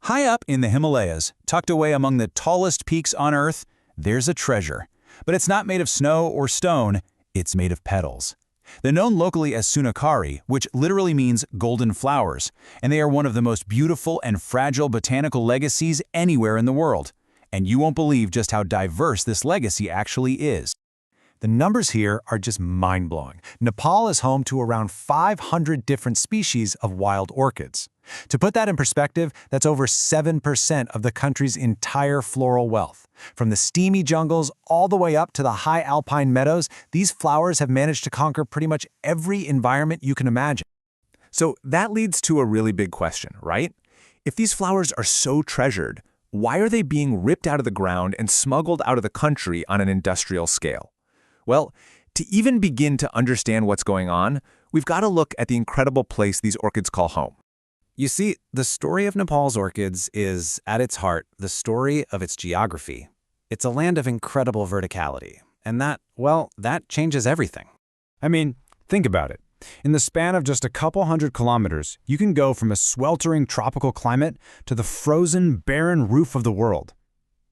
High up in the Himalayas, tucked away among the tallest peaks on Earth, there's a treasure. But it's not made of snow or stone, it's made of petals. They're known locally as sunakari, which literally means golden flowers, and they are one of the most beautiful and fragile botanical legacies anywhere in the world. And you won't believe just how diverse this legacy actually is. The numbers here are just mind-blowing. Nepal is home to around 500 different species of wild orchids. To put that in perspective, that's over 7% of the country's entire floral wealth. From the steamy jungles all the way up to the high alpine meadows, these flowers have managed to conquer pretty much every environment you can imagine. So that leads to a really big question, right? If these flowers are so treasured, why are they being ripped out of the ground and smuggled out of the country on an industrial scale? Well, to even begin to understand what's going on, we've got to look at the incredible place these orchids call home. You see, the story of Nepal's orchids is, at its heart, the story of its geography. It's a land of incredible verticality, and that changes everything. I mean, think about it. In the span of just a couple hundred kilometers, you can go from a sweltering tropical climate to the frozen, barren roof of the world.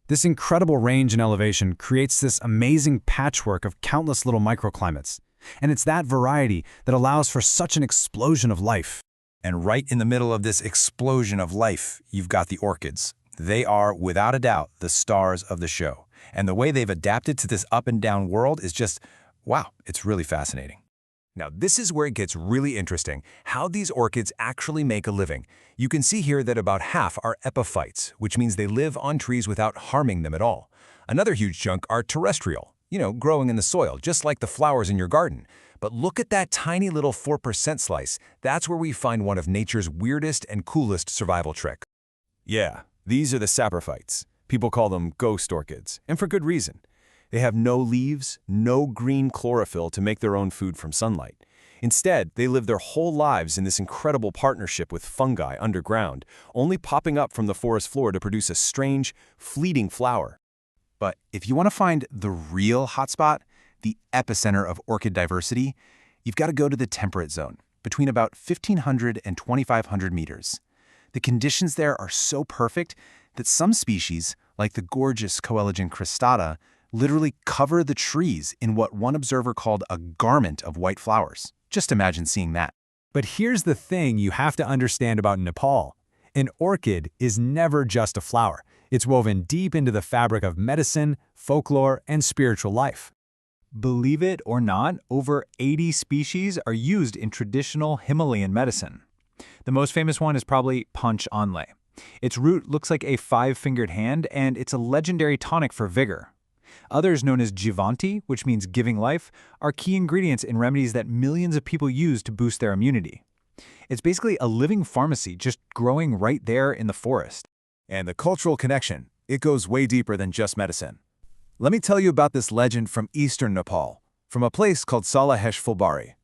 This incredible range and elevation creates this amazing patchwork of countless little microclimates, and it's that variety that allows for such an explosion of life. And right in the middle of this explosion of life, you've got the orchids. They are, without a doubt, the stars of the show. And the way they've adapted to this up and down world is just, wow, it's really fascinating. Now, this is where it gets really interesting, how these orchids actually make a living. You can see here that about half are epiphytes, which means they live on trees without harming them at all. Another huge chunk are terrestrial, growing in the soil, just like the flowers in your garden. But look at that tiny little 4% slice. That's where we find one of nature's weirdest and coolest survival tricks. Yeah, these are the saprophytes. People call them ghost orchids, and for good reason. They have no leaves, no green chlorophyll to make their own food from sunlight. Instead, they live their whole lives in this incredible partnership with fungi underground, only popping up from the forest floor to produce a strange, fleeting flower. But if you want to find the real hotspot, the epicenter of orchid diversity, you've got to go to the temperate zone, between about 1,500 and 2,500 meters. The conditions there are so perfect that some species, like the gorgeous Coelagen cristata, literally cover the trees in what one observer called a garment of white flowers. Just imagine seeing that. But here's the thing you have to understand about Nepal. An orchid is never just a flower. It's woven deep into the fabric of medicine, folklore, and spiritual life. Believe it or not, over 80 species are used in traditional Himalayan medicine. The most famous one is probably Panch Anle. Its root looks like a 5-fingered hand, and it's a legendary tonic for vigor. Others, known as Jivanti, which means giving life, are key ingredients in remedies that millions of people use to boost their immunity. It's basically a living pharmacy just growing right there in the forest. And the cultural connection, it goes way deeper than just medicine. Let me tell you about this legend from eastern Nepal, from a place called Salahesh Fulbari.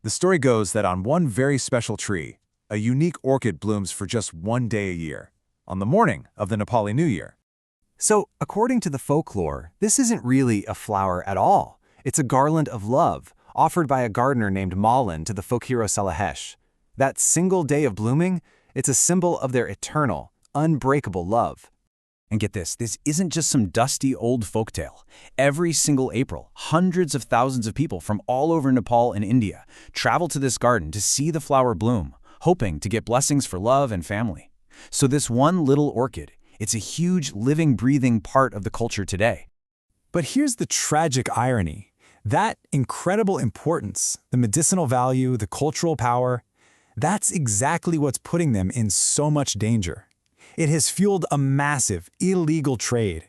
The story goes that on one very special tree, a unique orchid blooms for just one day a year, on the morning of the Nepali New Year. So, according to the folklore, this isn't really a flower at all. It's a garland of love, offered by a gardener named Malin to the folk hero Salahesh. That single day of blooming, it's a symbol of their eternal, unbreakable love. And get this isn't just some dusty old folktale. Every single April, hundreds of thousands of people from all over Nepal and India travel to this garden to see the flower bloom, hoping to get blessings for love and family. So this one little orchid, it's a huge, living, breathing part of the culture today. But here's the tragic irony. That incredible importance, the medicinal value, the cultural power, that's exactly what's putting them in so much danger. It has fueled a massive, illegal trade.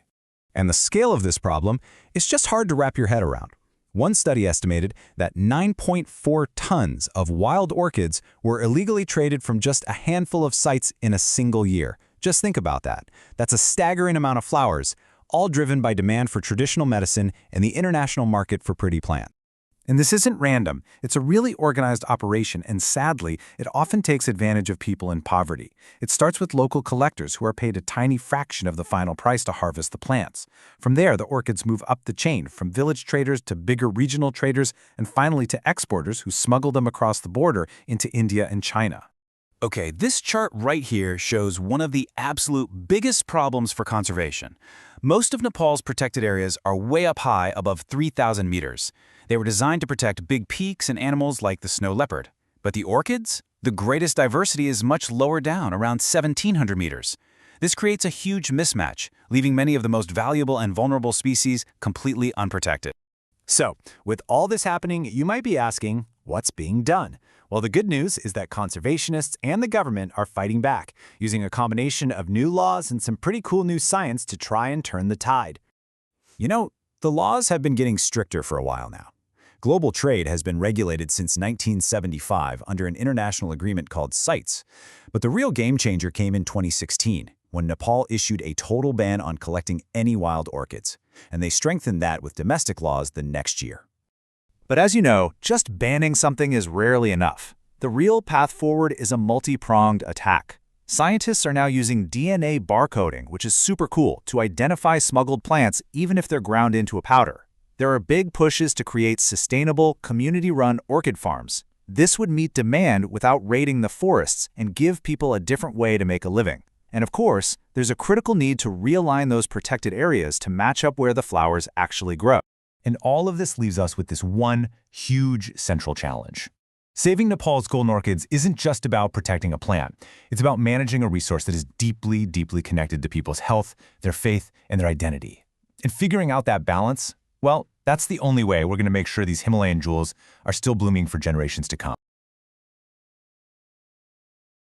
And the scale of this problem is just hard to wrap your head around. One study estimated that 9.4 tons of wild orchids were illegally traded from just a handful of sites in a single year. Just think about that. That's a staggering amount of flowers, all driven by demand for traditional medicine and the international market for pretty plants. And this isn't random. It's a really organized operation, and sadly, it often takes advantage of people in poverty. It starts with local collectors who are paid a tiny fraction of the final price to harvest the plants. From there, the orchids move up the chain, from village traders to bigger regional traders, and finally to exporters who smuggle them across the border into India and China. Okay, this chart right here shows one of the absolute biggest problems for conservation. Most of Nepal's protected areas are way up high above 3,000 meters. They were designed to protect big peaks and animals like the snow leopard. But the orchids? The greatest diversity is much lower down, around 1,700 meters. This creates a huge mismatch, leaving many of the most valuable and vulnerable species completely unprotected. So, with all this happening, you might be asking, what's being done? Well, the good news is that conservationists and the government are fighting back, using a combination of new laws and some pretty cool new science to try and turn the tide. You know, the laws have been getting stricter for a while now. Global trade has been regulated since 1975 under an international agreement called CITES. But the real game changer came in 2016, when Nepal issued a total ban on collecting any wild orchids, and they strengthened that with domestic laws the next year. But as you know, just banning something is rarely enough. The real path forward is a multi-pronged attack. Scientists are now using DNA barcoding, which is super cool, to identify smuggled plants even if they're ground into a powder. There are big pushes to create sustainable, community-run orchid farms. This would meet demand without raiding the forests and give people a different way to make a living. And of course, there's a critical need to realign those protected areas to match up where the flowers actually grow. And all of this leaves us with this one huge central challenge. Saving Nepal's golden orchids isn't just about protecting a plant. It's about managing a resource that is deeply, deeply connected to people's health, their faith, and their identity. And figuring out that balance, well, that's the only way we're going to make sure these Himalayan jewels are still blooming for generations to come.